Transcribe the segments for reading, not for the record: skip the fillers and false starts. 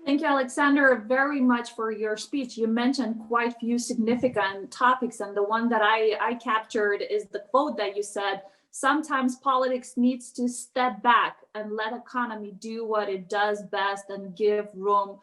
Thank you, Alexander, very much for your speech. You mentioned quite a few significant topics, and the one that I captured is the quote that you said, sometimes politics needs to step back and let economy do what it does best and give room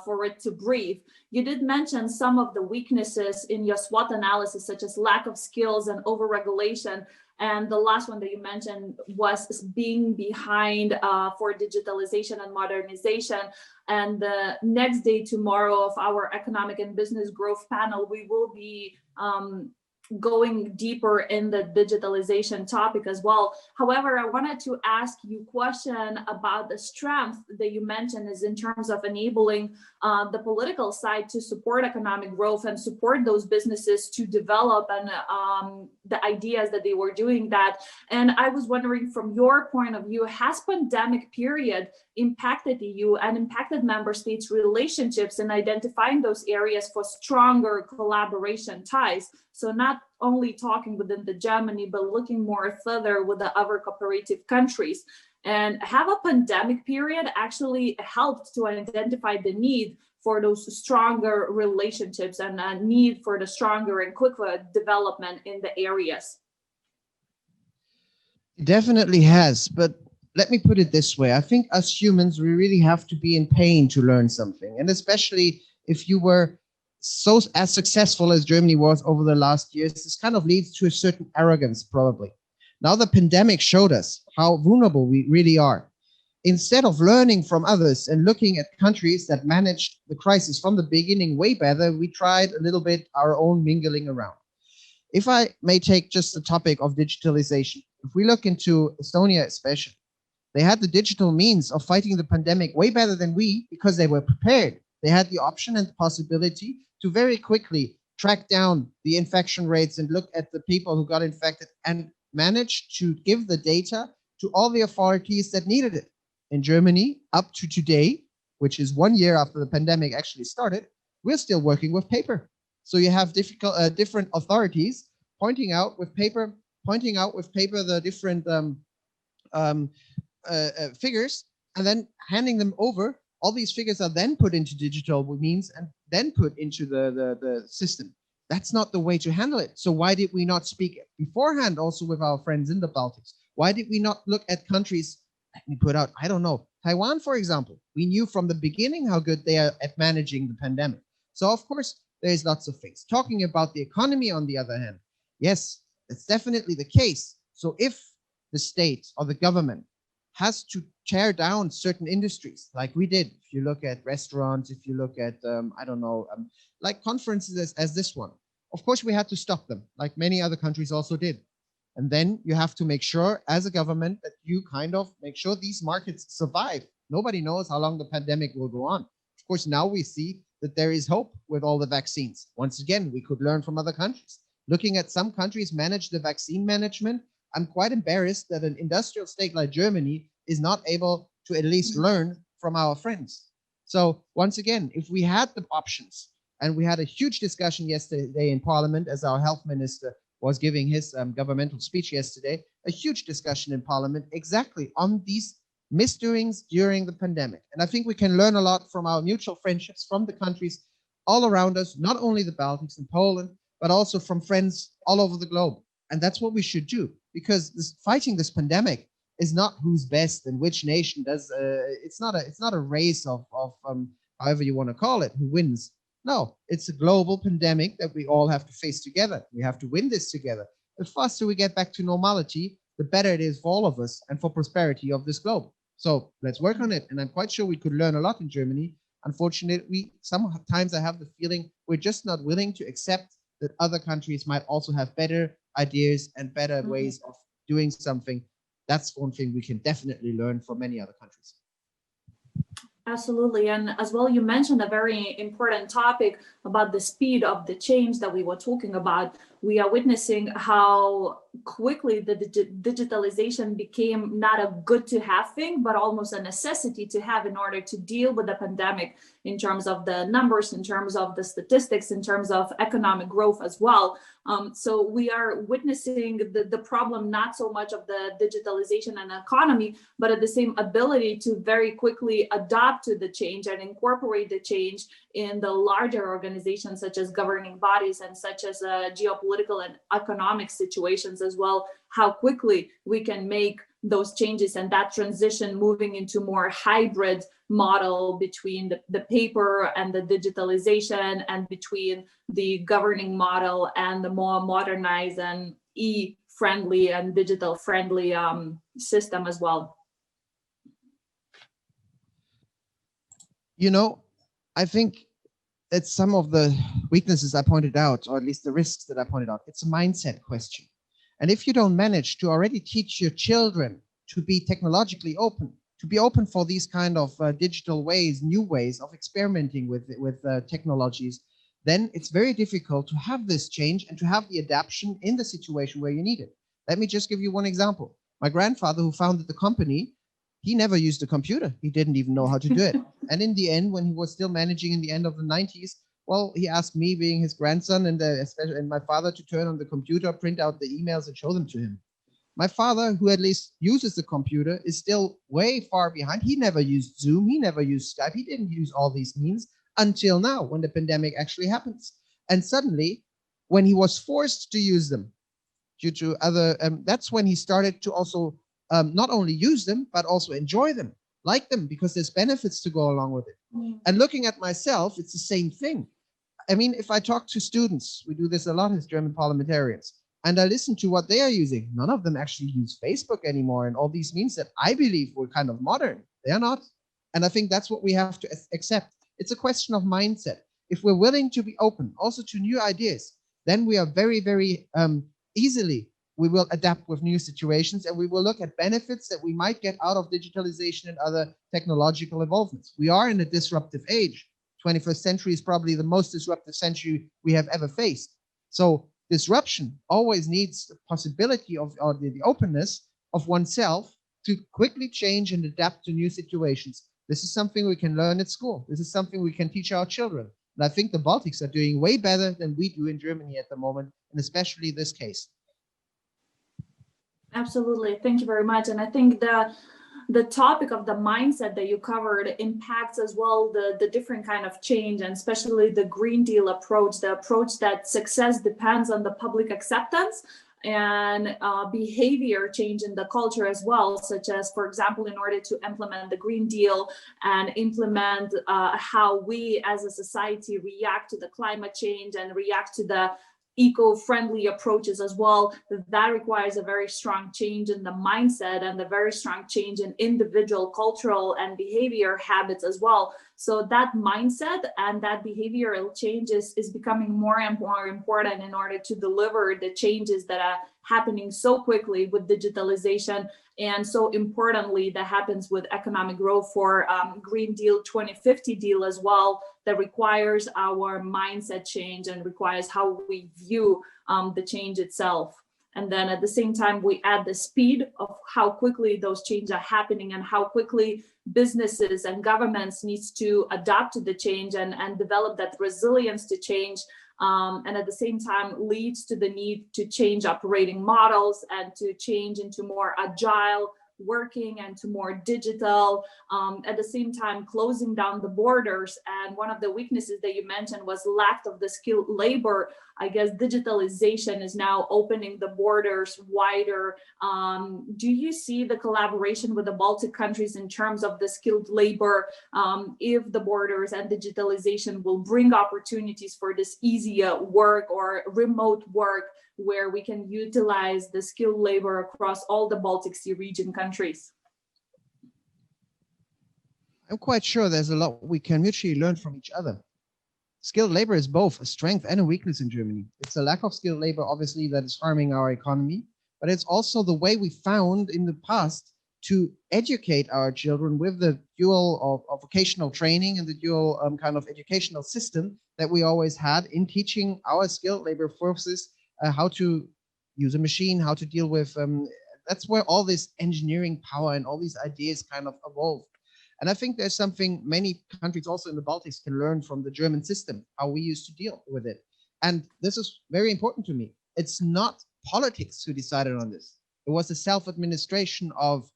for it to breathe. You did mention some of the weaknesses in your SWOT analysis, such as lack of skills and overregulation. And the last one that you mentioned was being behind for digitalization and modernization. And the next day, tomorrow, of our economic and business growth panel, we will be going deeper in the digitalization topic as well. However, I wanted to ask you a question about the strength that you mentioned is in terms of enabling the political side to support economic growth and support those businesses to develop and the ideas that they were doing that. And I was wondering, from your point of view, has pandemic period impacted the EU and impacted member states' relationships in identifying those areas for stronger collaboration ties? So not only talking within the Germany, but looking more further with the other cooperative countries. And have a pandemic period actually helped to identify the need for those stronger relationships and a need for the stronger and quicker development in the areas? It definitely has, but let me put it this way. I think as humans, we really have to be in pain to learn something. And especially if you were as successful as Germany was over the last years, this kind of leads to a certain arrogance, probably. Now the pandemic showed us how vulnerable we really are. Instead of learning from others and looking at countries that managed the crisis from the beginning way better, we tried a little bit our own mingling around. If I may take just the topic of digitalization, if we look into Estonia especially, they had the digital means of fighting the pandemic way better than we because they were prepared. They had the option and the possibility to very quickly track down the infection rates and look at the people who got infected and manage to give the data to all the authorities that needed it. In Germany, up to today, which is 1 year after the pandemic actually started, we're still working with paper. So you have different authorities pointing out with paper the different figures and then handing them over. All these figures are then put into digital means and then put into the system. That's not the way to handle it. So why did we not speak beforehand also with our friends in the Baltics? Why did we not look at countries, let me put out, I don't know, Taiwan, for example. We knew from the beginning how good they are at managing the pandemic. So of course, there's lots of things. Talking about the economy, on the other hand, yes, that's definitely the case. So if the state or the government has to tear down certain industries, like we did, if you look at restaurants, if you look at, I don't know, like conferences as this one, of course we had to stop them, like many other countries also did. And then you have to make sure as a government that you kind of make sure these markets survive. Nobody knows how long the pandemic will go on. Of course, now we see that there is hope with all the vaccines. Once again, we could learn from other countries. Looking at some countries manage the vaccine management, I'm quite embarrassed that an industrial state like Germany is not able to at least learn from our friends. So once again, if we had the options, and we had a huge discussion yesterday in Parliament as our health minister was giving his governmental speech yesterday, a huge discussion in Parliament exactly on these misdoings during the pandemic. And I think we can learn a lot from our mutual friendships from the countries all around us, not only the Baltics and Poland, but also from friends all over the globe. And that's what we should do, because fighting this pandemic is not who's best and which nation does. It's not a race of however you want to call it, who wins. No, it's a global pandemic that we all have to face together. We have to win this together. The faster we get back to normality, the better it is for all of us and for prosperity of this globe. So let's work on it. And I'm quite sure we could learn a lot in Germany. Unfortunately, sometimes I have the feeling we're just not willing to accept that other countries might also have better ideas and better ways of doing something. That's one thing we can definitely learn from many other countries. Absolutely. And as well, you mentioned a very important topic about the speed of the change that we were talking about. we are witnessing how quickly the digitalization became not a good to have thing, but almost a necessity to have in order to deal with the pandemic in terms of the numbers, in terms of the statistics, in terms of economic growth as well. So we are witnessing the problem, not so much of the digitalization and economy, but at the same ability to very quickly adapt to the change and incorporate the change in the larger organizations, such as governing bodies and such as geopolitical and economic situations as well, how quickly we can make those changes and that transition moving into more hybrid model between the paper and the digitalization, and between the governing model and the more modernized and e-friendly and digital friendly system as well. You know, I think it's some of the weaknesses I pointed out, or at least the risks that I pointed out. It's a mindset question. And if you don't manage to already teach your children to be technologically open, to be open for these kind of digital ways, new ways of experimenting with technologies, then it's very difficult to have this change and to have the adaptation in the situation where you need it. Let me just give you one example. My grandfather, who founded the company, he never used a computer. He didn't even know how to do it. And in the end, when he was still managing in the end of the 90s, well, he asked me, being his grandson, and my father, to turn on the computer, print out the emails and show them to him. My father, who at least uses the computer, is still way far behind. He never used Zoom. He never used Skype. He didn't use all these means until now, when the pandemic actually happens. And suddenly, when he was forced to use them due to other, that's when he started to also not only use them, but also enjoy them, like them, because there's benefits to go along with it. And looking at myself, it's the same thing. I mean, if I talk to students, we do this a lot as German parliamentarians, and I listen to what they are using. None of them actually use Facebook anymore, and all these means that I believe were kind of modern. They are not. And I think that's what we have to accept. It's a question of mindset. If we're willing to be open also to new ideas, then we are very, very easily, we will adapt with new situations, and we will look at benefits that we might get out of digitalization and other technological evolvements. We are in a disruptive age. 21st century is probably the most disruptive century we have ever faced. So disruption always needs the possibility of, or the openness of oneself to quickly change and adapt to new situations. This is something we can learn at school. This is something we can teach our children. And I think the Baltics are doing way better than we do in Germany at the moment, and especially this case. Absolutely. Thank you very much. And I think the topic of the mindset that you covered impacts as well the different kind of change, and especially the Green Deal approach, the approach that success depends on the public acceptance and behavior change in the culture as well, such as, for example, in order to implement the Green Deal and implement how we as a society react to the climate change and react to the eco-friendly approaches as well, that requires a very strong change in the mindset and a very strong change in individual cultural and behavior habits as well. So that mindset and that behavioral change is becoming more and more important in order to deliver the changes that are happening so quickly with digitalization, and so importantly that happens with economic growth for Green Deal 2050 deal as well, that requires our mindset change and requires how we view the change itself. And then at the same time, we add the speed of how quickly those changes are happening and how quickly businesses and governments needs to adapt to the change and develop that resilience to change. And at the same time leads to the need to change operating models and to change into more agile working and to more digital, at the same time closing down the borders. And one of the weaknesses that you mentioned was lack of the skilled labor. I guess digitalization is now opening the borders wider. Do you see the collaboration with the Baltic countries in terms of the skilled labor, if the borders and digitalization will bring opportunities for this easier work or remote work, where we can utilize the skilled labor across all the Baltic Sea region countries? I'm quite sure there's a lot we can mutually learn from each other. Skilled labor is both a strength and a weakness in Germany. It's a lack of skilled labor, obviously, that is harming our economy, but it's also the way we found in the past to educate our children with the dual of vocational training and the dual kind of educational system that we always had in teaching our skilled labor forces how to use a machine, how to deal with. That's where all this engineering power and all these ideas kind of evolved. And I think there's something many countries also in the Baltics can learn from the German system, how we used to deal with it. And this is very important to me. It's not politics who decided on this. It was the self-administration of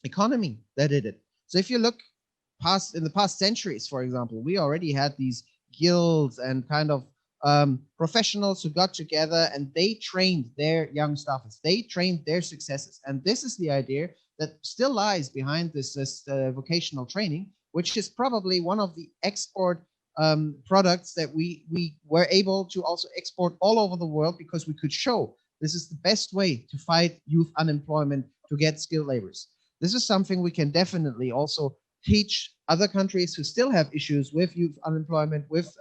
economy that did it. So if you look in the past centuries, for example, we already had these guilds and kind of professionals who got together and they trained their young staffers. They trained their successors. And this is the idea that still lies behind this vocational training, which is probably one of the export products that we were able to also export all over the world, because we could show this is the best way to fight youth unemployment, to get skilled laborers. This is something we can definitely also teach other countries who still have issues with youth unemployment, with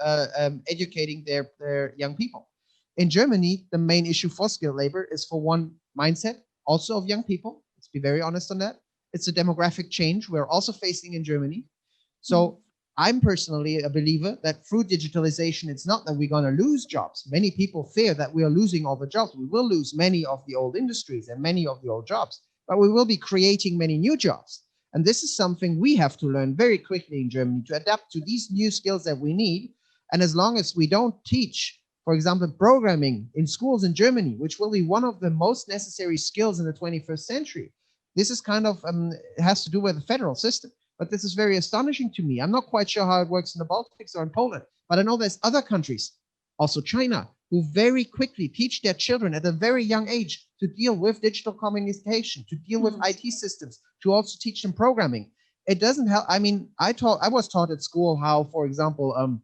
educating their young people. In Germany, the main issue for skilled labor is, for one, mindset, also of young people. Let's be very honest on that. It's a demographic change we're also facing in Germany. So I'm personally a believer that through digitalization, it's not that we're going to lose jobs. Many people fear that we are losing all the jobs. We will lose many of the old industries and many of the old jobs, but we will be creating many new jobs. And this is something we have to learn very quickly in Germany, to adapt to these new skills that we need. And as long as we don't teach, for example, programming in schools in Germany, which will be one of the most necessary skills in the 21st century, this is kind of has to do with the federal system. But this is very astonishing to me. I'm not quite sure how it works in the Baltics or in Poland, but I know there's other countries, also China, who very quickly teach their children at a very young age to deal with digital communication, to deal with IT systems, to also teach them programming. It doesn't help. I mean, I was taught at school how, for example,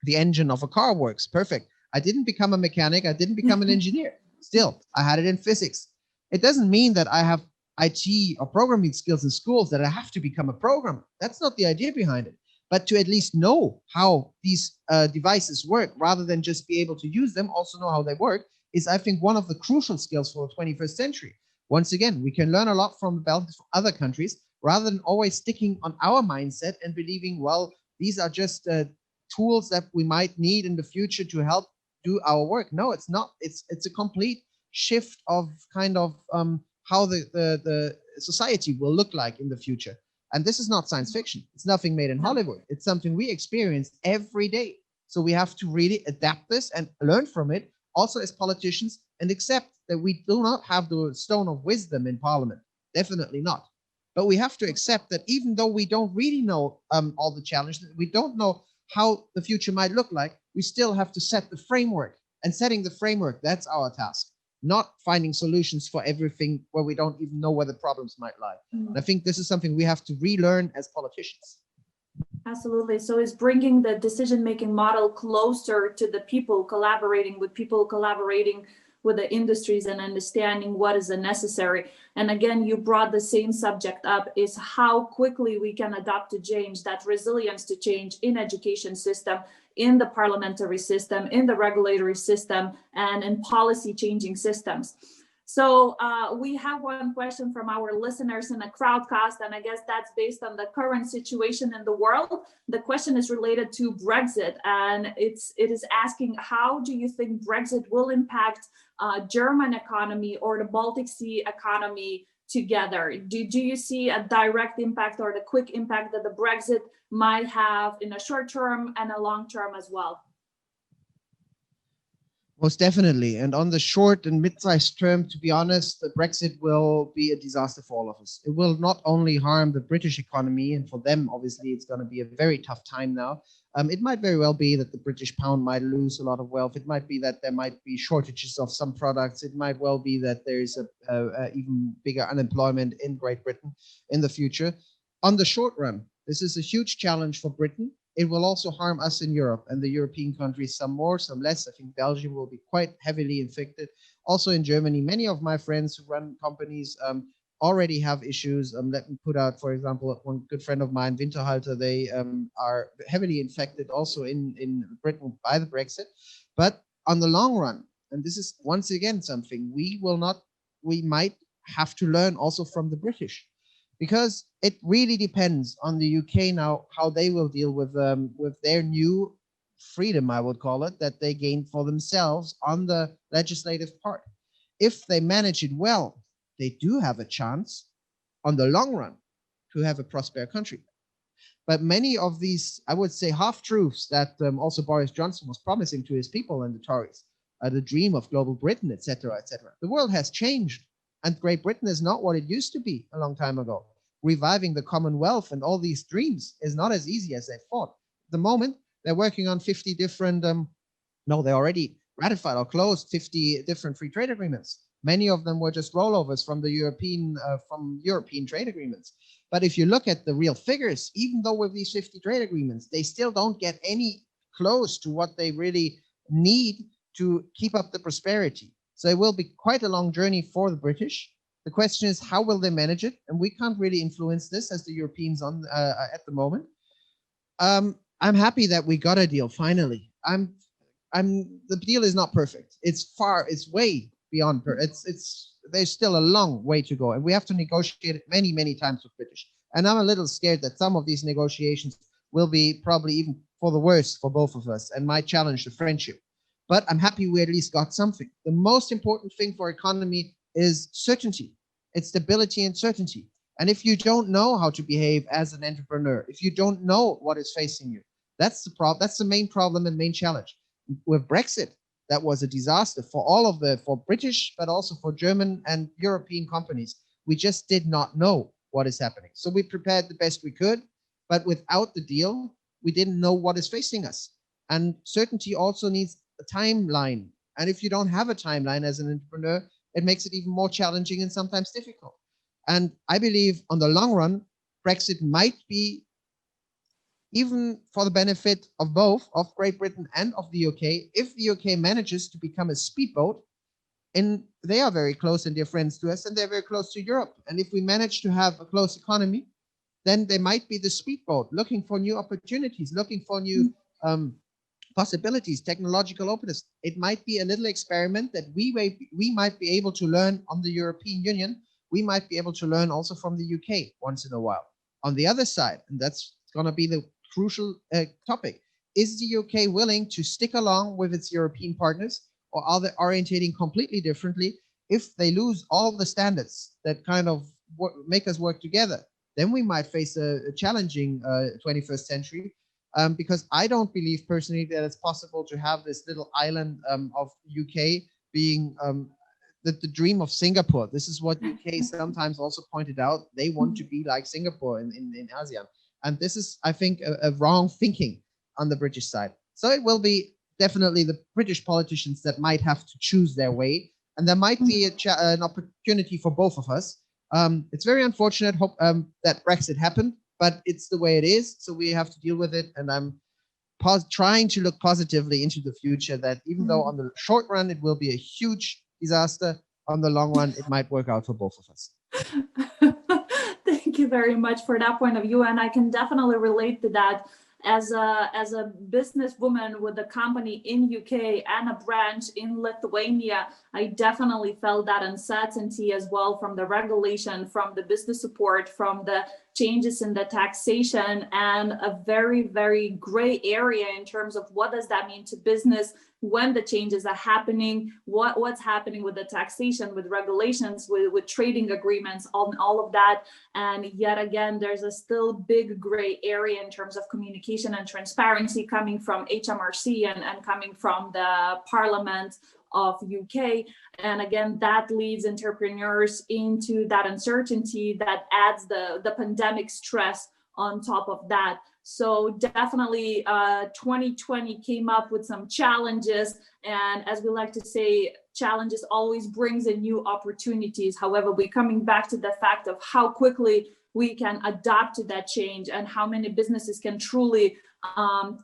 the engine of a car works. Perfect. I didn't become a mechanic. I didn't become an engineer. Still, I had it in physics. It doesn't mean that I have IT or programming skills in schools that I have to become a programmer. That's not the idea behind it. But to at least know how these devices work, rather than just be able to use them, also know how they work, is, I think, one of the crucial skills for the 21st century. Once again, we can learn a lot from the Baltics, from other countries, rather than always sticking on our mindset and believing, well, these are just tools that we might need in the future to help do our work. No, it's not. It's a complete shift of kind of how the society will look like in the future. And this is not science fiction. It's nothing made in Hollywood. It's something we experience every day. So we have to really adapt this and learn from it, also as politicians, and accept that we do not have the stone of wisdom in parliament. Definitely not. But we have to accept that even though we don't really know all the challenges, we don't know how the future might look like, we still have to set the framework. And setting the framework, that's our task. Not finding solutions for everything where we don't even know where the problems might lie. And I think this is something we have to relearn as politicians. Absolutely. So it's bringing the decision-making model closer to the people, collaborating with the industries and understanding what is necessary. And again, you brought the same subject up, is how quickly we can adapt to change, that resilience to change in education system, in the parliamentary system, in the regulatory system, and in policy changing systems. So we have one question from our listeners in a crowdcast, and I guess that's based on the current situation in the world. The question is related to Brexit, and it is asking, how do you think Brexit will impact German economy or the Baltic Sea economy together? Do you see a direct impact or the quick impact that the Brexit might have in a short term and a long term as well? Most definitely. And on the short and mid-sized term, to be honest, the Brexit will be a disaster for all of us. It will not only harm the British economy, and for them, obviously, it's going to be a very tough time now. It might very well be that the British pound might lose a lot of wealth. It might be that there might be shortages of some products. It might well be that there is a even bigger unemployment in Great Britain in the future. On the short run, this is a huge challenge for Britain. It will also harm us in Europe and the European countries, some more, some less. I think Belgium will be quite heavily infected. Also in Germany, many of my friends who run companies already have issues. Let me put out, for example, one good friend of mine, Winterhalter, they are heavily infected also in Britain by the Brexit. But on the long run, and this is once again something we might have to learn also from the British. Because it really depends on the UK now, how they will deal with their new freedom, I would call it, that they gained for themselves on the legislative part. If they manage it well, they do have a chance on the long run to have a prosperous country. But many of these, I would say, half-truths that also Boris Johnson was promising to his people and the Tories, the dream of global Britain, etc., etc. The world has changed, and Great Britain is not what it used to be a long time ago. Reviving the Commonwealth and all these dreams is not as easy as they thought. At the moment, they're working on 50 different, no, they already ratified or closed 50 different free trade agreements. Many of them were just rollovers from the European trade agreements. But if you look at the real figures, even though with these 50 trade agreements, they still don't get any close to what they really need to keep up the prosperity. So it will be quite a long journey for the British. The question is, how will they manage it? And we can't really influence this as the Europeans at the moment. I'm happy that we got a deal finally. The deal is not perfect. It's way beyond there's still a long way to go, and we have to negotiate it many, many times with British. And I'm a little scared that some of these negotiations will be probably even for the worse for both of us and might challenge the friendship. But I'm happy we at least got something. The most important thing for economy is certainty. It's stability and certainty. And if you don't know how to behave as an entrepreneur, if you don't know what is facing you, that's the problem. That's the main problem and main challenge. With Brexit, that was a disaster for British, but also for German and European companies. We just did not know what is happening. So we prepared the best we could, but without the deal, we didn't know what is facing us. And certainty also needs a timeline. And if you don't have a timeline as an entrepreneur, it makes it even more challenging and sometimes difficult. And I believe on the long run, Brexit might be, even for the benefit of both, of Great Britain and of the UK, if the UK manages to become a speedboat, and they are very close and dear friends to us, and they're very close to Europe. And if we manage to have a close economy, then they might be the speedboat, looking for new opportunities, looking for new possibilities, technological openness. It might be a little experiment that we might be able to learn on the European Union. We might be able to learn also from the UK once in a while. On the other side, and that's going to be the crucial topic, is the UK willing to stick along with its European partners, or are they orientating completely differently? If they lose all the standards that kind of make us work together, then we might face a challenging 21st century, because I don't believe personally that it's possible to have this little island of UK being the dream of Singapore. This is what UK sometimes also pointed out. They want to be like Singapore in ASEAN. And this is, I think, a wrong thinking on the British side. So it will be definitely the British politicians that might have to choose their way. And there might be an opportunity for both of us. It's very unfortunate that Brexit happened, but it's the way it is. So we have to deal with it. And I'm trying to look positively into the future, that even though on the short run, it will be a huge disaster, on the long run, it might work out for both of us. Thank you very much for that point of view. And I can definitely relate to that. As a businesswoman with a company in UK and a branch in Lithuania, I definitely felt that uncertainty as well, from the regulation, from the business support, from the changes in the taxation, and a very, very gray area in terms of what does that mean to business when the changes are happening, what's happening with the taxation, with regulations, with trading agreements, all of that. And yet again, there's a still big gray area in terms of communication and transparency coming from HMRC and coming from the Parliament of UK. And again, that leads entrepreneurs into that uncertainty that adds the pandemic stress on top of that. So definitely 2020 came up with some challenges, and as we like to say, challenges always brings in new opportunities. However, we're coming back to the fact of how quickly we can adapt to that change, and how many businesses can truly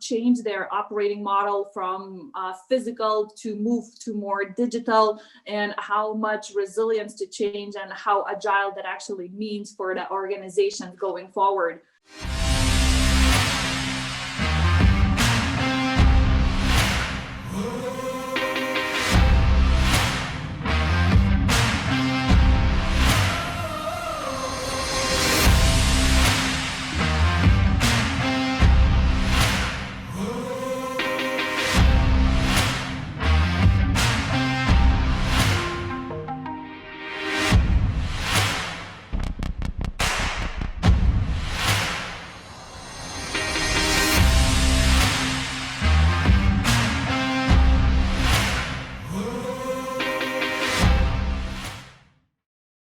change their operating model from physical to move to more digital, and how much resilience to change and how agile that actually means for the organizations going forward.